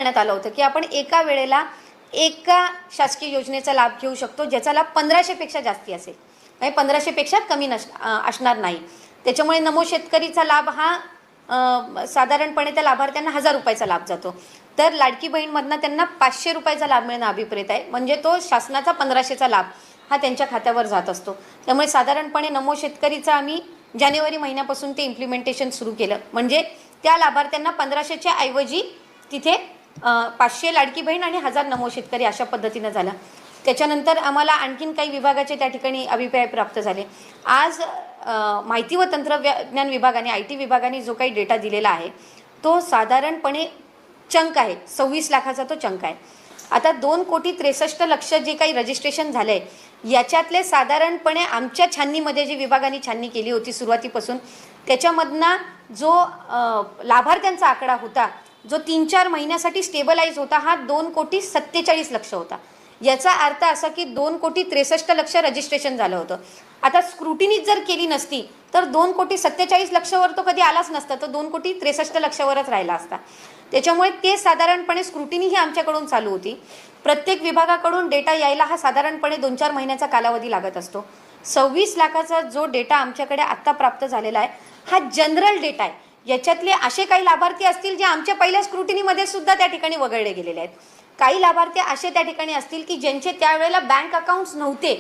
करण्यात आलं होतं की आपण एका वेळेला एका शासकीय योजनेचा लाभ घेऊ शकतो ज्याचा लाभ 1500 पेक्षा जास्ती असेल, म्हणजे 1500 पेक्षा कमी असणार नाही. त्याच्यामुळे नमो शेतकरीचा लाभ हा साधारणपणे त्या लाभार्थ्यांना 1000 रुपयाचा लाभ जातो, तर लाडकी बहीणमधनं त्यांना 500 रुपयाचा लाभ मिळणं अभिप्रेत आहे, म्हणजे तो शासनाचा 1500चा लाभ हा त्यांच्या खात्यावर जात असतो. त्यामुळे साधारणपणे नमो शेतकरीचा आम्ही जानेवारी महिन्यापासून ते इम्प्लिमेंटेशन सुरू केलं, म्हणजे त्या लाभार्थ्यांना 1500च्या ऐवजी तिथे 500 लाडकी बहीण आणि 1000 नमो शेतकरी अशा पद्धतीनं झालं. त्याच्यानंतर आम्हाला आणखीन काही विभागाचे त्या ठिकाणी अभिप्राय प्राप्त झाले. आज माहिती व तंत्रज्ञान विभागाने IT विभागाने जो काही डेटा दिलेला आहे तो साधारणपणे चंक आहे, 26 लाखाचा तो चंक आहे. आता 2,63,00,000 जे काही रजिस्ट्रेशन झालं आहे याच्यातले साधारणपणे आमच्या छाननीमध्ये जी विभागाने छाननी केली होती सुरुवातीपासून त्याच्यामधनं जो लाभार्थ्यांचा आकडा होता जो 3-4 महिन्यासाठी स्टेबलाइज होता हा 2,47,00,000 होता. याचा अर्थ असा की 2,63,00,000 रजिस्ट्रेशन झालं होतं. आता स्क्रुटिनीज जर केली नसती तर 2,47,00,000 वर तो कधी आलाच नसता, तो 2,63,00,000 वरच राहिला असता. त्याच्यामुळे ते साधारणपणे स्क्रुटिनी ही आमच्याकडून चालू होती. प्रत्येक विभागाकडून डेटा यायला हा साधारणपणे 2-4 महिन्याचा कालावधी लागत असतो. 26 लाखाचा जो डेटा आमच्याकडे आत्ता प्राप्त झालेला आहे हा जनरल डेटा आहे. याच्यातले असे काही लाभार्थी असतील जे आमच्या पहिल्या स्क्रुटिनीमध्ये सुद्धा त्या ठिकाणी वगळले गेलेले आहेत. काही लाभार्थी असे त्या ठिकाणी असतील की ज्यांचे त्यावेळेला बँक अकाउंट्स नव्हते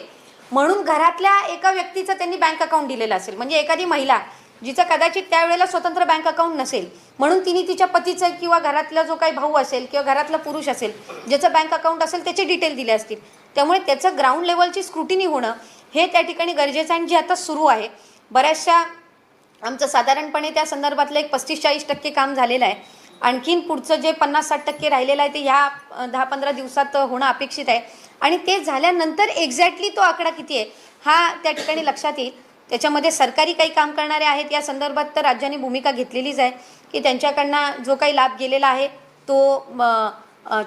म्हणून घरातल्या एका व्यक्तीचं त्यांनी बँक अकाउंट दिलेलं असेल, म्हणजे एखादी महिला जिचं कदाचित त्यावेळेला स्वतंत्र बँक अकाउंट नसेल म्हणून तिने तिच्या पतीचं किंवा घरातला जो काही भाऊ असेल किंवा घरातला पुरुष असेल ज्याचं बँक अकाउंट असेल त्याचे डिटेल दिले असतील. त्यामुळे त्याचं ग्राउंड लेवलची स्क्रुटिनी होणं हे त्या ठिकाणी गरजेचं आहे, जे आता सुरू आहे. बऱ्याचशा आमचं साधारणपणे त्या संदर्भातलं एक 35-40% काम झालेलं आहे. आणखीन पुढचं जे 50-60% राहिलेलं आहे ते ह्या 10-15 दिवसात होणं अपेक्षित आहे आणि ते झाल्यानंतर एक्झॅक्टली तो आकडा किती आहे हा त्या ठिकाणी लक्षात येईल. त्याच्यामध्ये सरकारी काही काम करणारे आहेत या संदर्भात तर राज्याने भूमिका घेतलेलीच आहे की त्यांच्याकडनं जो काही लाभ गेलेला आहे तो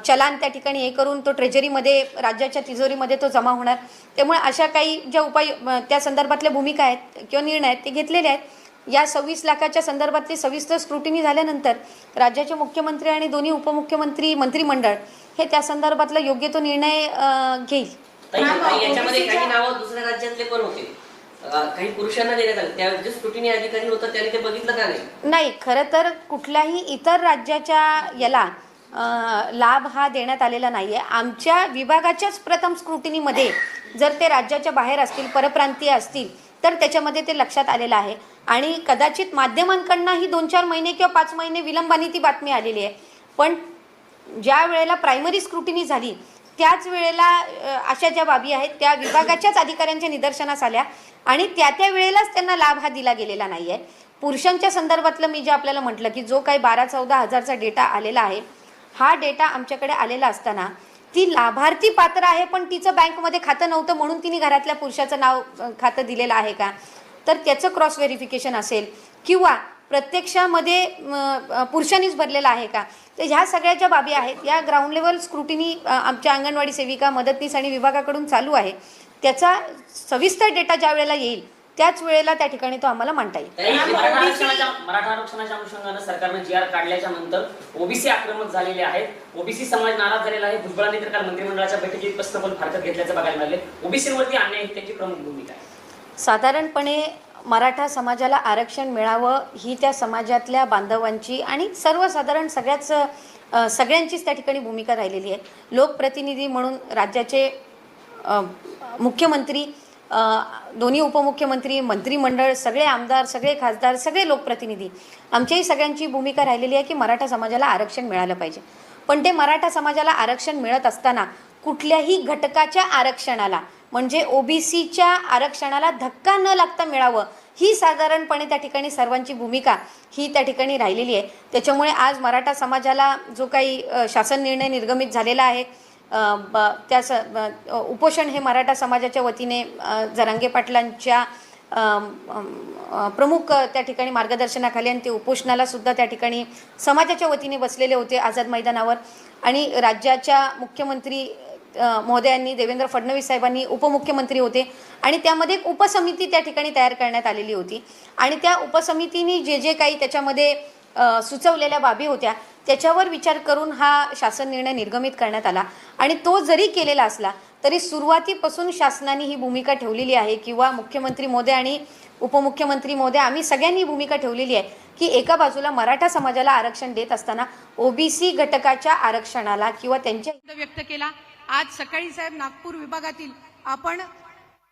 चलान त्या ठिकाणी हे करून तो ट्रेजरीमध्ये राज्याच्या तिजोरीमध्ये तो जमा होणार. त्यामुळे अशा काही ज्या उपाय त्या संदर्भातल्या भूमिका आहेत किंवा निर्णय आहेत ते घेतलेले आहेत. या 26 लाखाच्या संदर्भातली सविस्तर स्क्रुटिनी झाल्यानंतर राज्याचे मुख्यमंत्री आणि दोन्ही उपमुख्यमंत्री मंत्रिमंडळ हे त्या संदर्भातला योग्य तो निर्णय घेईल. याच्यामध्ये काही नावं दुसऱ्या राज्यातले पण होते, काही पुरुषांना देण्यात आले, त्या जे स्क्रुटिनी अधिकारी होता त्यांनी ते बघितलं का नाही? नाही, खरं तर कुठल्याही इतर राज्याच्या याला लाभ हा देण्यात आलेला नाही आहे. आमच्या विभागाच्याच प्रथम स्क्रुटिनीमध्ये जर ते राज्याच्या बाहेर असतील परप्रांतीय असतील तर त्याच्यामध्ये ते लक्षात आलेलं आहे आणि कदाचित माध्यमांकडूनही 2-4 महिने किंवा 5 महिने विलंबाने ती बातमी आलेली आहे. पण ज्या वेळेला प्रायमरी स्क्रुटिनी झाली त्याच वेळेला अशा ज्या बाबी आहेत त्या विभागाच्याच अधिकाऱ्यांच्या निदर्शनास आल्या आणि त्या वेळेलाच त्यांना लाभ हा दिला गेलेला नाही आहे. पुरुषांच्या संदर्भातलं मी जे आपल्याला म्हटलं की जो काही 12-14 हजारचा डेटा आलेला आहे हा डेटा आमच्याकडे आलेला असताना ती लाभार्थी पात्र आहे पण तिचं बँकमध्ये खातं नव्हतं म्हणून तिने घरातल्या पुरुषाचं नाव खातं दिलेलं आहे का तर त्याचं क्रॉस व्हेरिफिकेशन असेल किंवा प्रत्यक्षामध्ये पुरुषांनीच भरलेलं आहे का. तर ह्या सगळ्या ज्या बाबी आहेत या ग्राउंड लेवल स्क्रुटिनी आमच्या अंगणवाडी सेविका मदतनीस आणि विभागाकडून चालू आहे. त्याचा सविस्तर डेटा ज्या वेळेला येईल त्याच वेळेला त्या ठिकाणी तो आम्हाला मांडता येईल. मराठा आरक्षणाच्या अनुषंगाने सरकारने GR काढल्याच्या नंतर ओबीसी आक्रमक झालेले आहेत, ओबीसी समाज नाराज झालेला आहे. भुजबळांनी तर काल मंत्रिमंडळाच्या बैठकीत प्रश्न फारकत घेतल्याचं बघायला मिळाले. ओबीसीवरती अन्याय ही त्यांची प्रमुख भूमिका आहे. साधारणपणे मराठा समाजाला आरक्षण मिळावं ही त्या समाजातल्या बांधवांची आणि सर्वसाधारण सगळ्यांचीच त्या ठिकाणी भूमिका राहिलेली आहे. लोकप्रतिनिधी म्हणून राज्याचे मुख्यमंत्री, दोन्ही उपमुख्यमंत्री, मंत्रिमंडळ, सगळे आमदार, सगळे खासदार, सगळे लोकप्रतिनिधी आमच्याही सगळ्यांची भूमिका राहिलेली आहे की मराठा समाजाला आरक्षण मिळालं पाहिजे. पण ते मराठा समाजाला आरक्षण मिळत असताना कुठल्याही घटकाच्या आरक्षणाला म्हणजे ओबीसीच्या आरक्षणाला धक्का न लागता मिळावं ही साधारणपणे त्या ठिकाणी सर्वांची भूमिका ही त्या ठिकाणी राहिलेली आहे. त्याच्यामुळे आज मराठा समाजाला जो काही शासन निर्णय निर्गमित झालेला आहे त्या उपोषण हे मराठा समाजाच्या वतीने जरांगे पाटलांच्या प्रमुख त्या ठिकाणी मार्गदर्शनाखाली आणि ते उपोषणाला सुद्धा त्या ठिकाणी समाजाच्या वतीने बसलेले होते आझाद मैदानावर आणि राज्याच्या मुख्यमंत्री महोदयांनी देवेंद्र फडणवीस साहेबांनी उपमुख्यमंत्री होते आणि त्यामध्ये एक उपसमिती त्या ठिकाणी तयार करण्यात आलेली होती आणि त्या उपसमितीने जे काही त्याच्यामध्ये सुचवलेल्या बाबी होत्या त्याच्यावर विचार करून हा शासन निर्णय निर्गमित करण्यात आला आणि तो जरी केलेला असला तरी सुरुवातीपासून शासनाने ही भूमिका ठेवलेली आहे किंवा मुख्यमंत्री महोदय आणि उपमुख्यमंत्री महोदय आम्ही सगळ्यांनी भूमिका ठेवलेली आहे की एका बाजूला मराठा समाजाला आरक्षण देत असताना ओबीसी घटकाच्या आरक्षणाला किंवा त्यांच्या व्यक्त केला। आज सकाळी साहेब नागपूर विभागातील आपण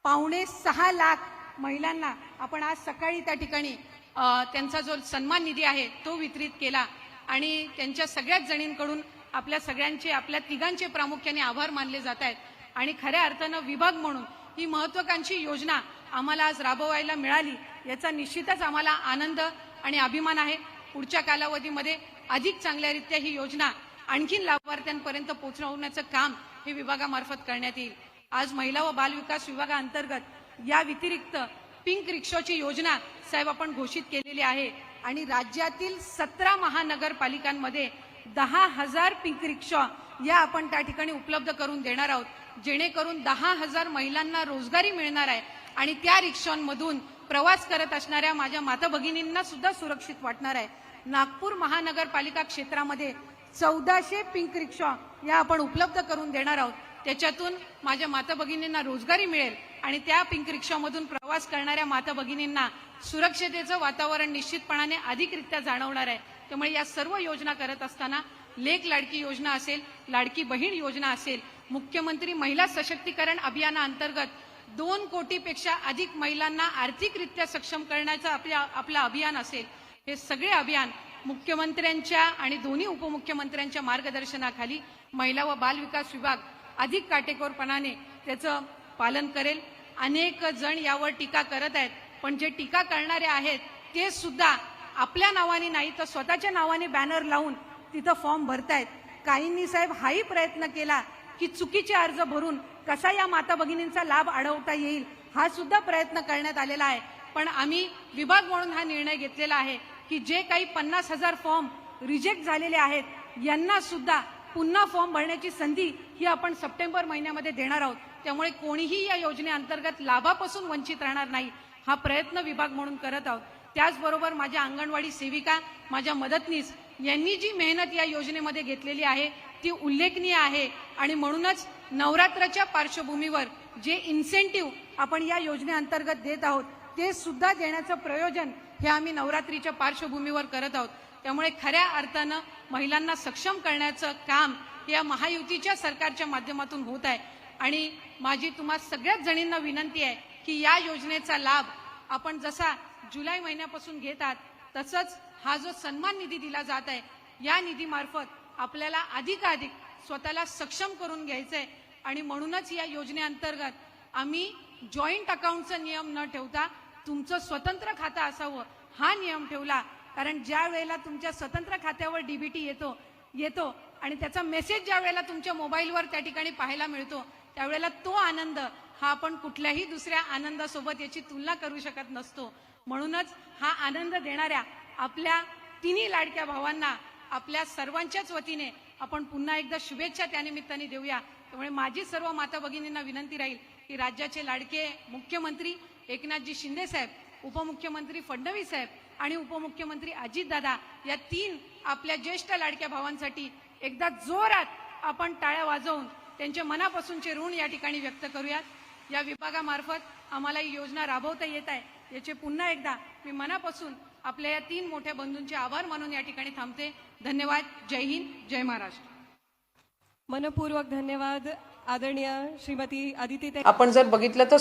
5.6 लाख महिलांना आपण आज सकाळी त्या ठिकाणी त्यांचा जो सन्मान निधी आहे तो वितरित केला आणि त्यांच्या सगळ्याच जणींकडून आपल्या सगळ्यांचे आपल्या तिघांचे प्रामुख्याने आभार मानले जात आहेत आणि खऱ्या अर्थानं विभाग म्हणून ही महत्त्वाकांक्षी योजना आम्हाला आज राबवायला मिळाली याचा निश्चितच आम्हाला आनंद आणि अभिमान आहे। पुढच्या कालावधीमध्ये अधिक चांगल्यारीत्या ही योजना आणखीन लाभार्थ्यांपर्यंत पोहोचवण्याचं काम हे विभागामार्फत करण्यात येईल। आज महिला व बालविकास विभागाअंतर्गत या व्यतिरिक्त पिंक रिक्षाची योजना साहेब आपण घोषित केलेली आहे आणि राज्यातील 17 महानगरपालिकांमध्ये 10,000 पिंक रिक्षा या आपण त्या ठिकाणी उपलब्ध करून देणार आहोत जेणेकरून 10,000 महिलांना रोजगारी मिळणार आहे आणि त्या रिक्षांमधून प्रवास करत असणाऱ्या माझ्या माता भगिनींना सुद्धा सुरक्षित वाटणार आहे। नागपूर महानगरपालिका क्षेत्रामध्ये 1400 पिंक रिक्षा या आपण उपलब्ध करून देणार आहोत त्याच्यातून माझ्या माता भगिनींना रोजगारी मिळेल आणि त्या पिंक रिक्षामधून प्रवास करणाऱ्या माता भगिनींना सुरक्षितेचं वातावरण निश्चितपणाने अधिकरित्या जाणवणार आहे। त्यामुळे या सर्व योजना करत असताना लेक लाडकी योजना असेल, लाडकी बहीण योजना असेल, मुख्यमंत्री महिला सशक्तीकरण अभियानाअंतर्गत 2 कोटीपेक्षा अधिक महिलांना आर्थिकरित्या सक्षम करण्याचं आपलं अभियान असेल, हे सगळे अभियान मुख्यमंत्र्यांच्या आणि दोन्ही उपमुख्यमंत्र्यांच्या मार्गदर्शनाखाली महिला व बाल विकास विभाग अधिक काटेकोरपणाने त्याचं पालन करेल। अनेक जण यावर टीका करत आहेत पण जे टीका करणारे आहेत ते सुद्धा आपल्या नावाने नाही तर स्वतःच्या नावाने बॅनर लावून तिथं फॉर्म भरतायत। काहींनी साहेब हाही प्रयत्न केला की चुकीचे अर्ज भरून कसा या माता भगिनींचा लाभ अडवता येईल हा सुद्धा प्रयत्न करण्यात आलेला आहे पण आम्ही विभाग म्हणून हा निर्णय घेतलेला आहे की जे काही 50,000 फॉर्म रिजेक्ट झालेले आहेत यांना सुद्धा पुन्हा फॉर्म भरण्याची संधी ही आपण सप्टेंबर महिन्यामध्ये देणार आहोत। त्यामुळे कोणीही या योजनेअंतर्गत लाभापासून वंचित राहणार नाही हा प्रयत्न विभाग म्हणून करत आहोत। त्याचबरोबर माझ्या अंगणवाडी सेविका, माझ्या मदतनीस यांनी जी मेहनत या योजनेमध्ये घेतलेली आहे ती उल्लेखनीय आहे आणि म्हणूनच नवरात्राच्या पार्श्वभूमीवर जे इन्सेंटिव्ह आपण या योजनेअंतर्गत देत आहोत ते सुद्धा देण्याचं प्रयोजन हे आम्ही नवरात्रीच्या पार्श्वभूमीवर करत आहोत। त्यामुळे खऱ्या अर्थानं महिलांना सक्षम करण्याचं काम या महायुतीच्या सरकारच्या माध्यमातून होत आहे आणि माझी तुम्हा सगळ्याच जणींना विनंती आहे की या योजनेचा लाभ आपण जसा जुलै महिन्यापासून घेत आहात तसंच हा जो सन्मान निधी दिला जात आहे या निधीमार्फत आपल्याला अधिकाधिक स्वतःला सक्षम करून घ्यायचं आहे आणि म्हणूनच या योजनेअंतर्गत आम्ही जॉईंट अकाउंटचा नियम न ठेवता तुमचं स्वतंत्र खातं असावं हा नियम ठेवला कारण ज्या वेळेला तुमच्या स्वतंत्र खात्यावर डीबीटी येतो आणि त्याचा मेसेज ज्या वेळेला तुमच्या मोबाईलवर त्या ठिकाणी पाहायला मिळतो त्यावेळेला तो आनंद हा आपण कुठल्याही दुसऱ्या आनंदासोबत याची तुलना करू शकत नसतो। म्हणूनच हा आनंद देणाऱ्या आपल्या तिन्ही लाडक्या भावांना आपल्या सर्वांच्याच वतीने आपण पुन्हा एकदा शुभेच्छा त्यानिमित्ताने देऊया। त्यामुळे माझी सर्व माता भगिनींना विनंती राहील की राज्याचे लाडके मुख्यमंत्री एकनाथजी शिंदे साहेब, उपमुख्यमंत्री फडणवीस साहेब आणि उपमुख्यमंत्री अजितदादा या 3 आपल्या ज्येष्ठ लाडक्या भावांसाठी एकदा जोरात आपण टाळ्या वाजवून त्यांचे मनापासूनचे ऋण या ठिकाणी व्यक्त करूयात। या विभागामार्फत आम्हाला ही योजना राबवता येत आहे याचे पुन्हा एकदा मी मनापासून आपल्या या 3 मोठ्या बंधूंचे आभार मानून या ठिकाणी थांबते। धन्यवाद। जय हिंद, जय महाराष्ट्र। मनपूर्वक धन्यवाद आदरणीय श्रीमती अदिती। आपण जर बघितलं तर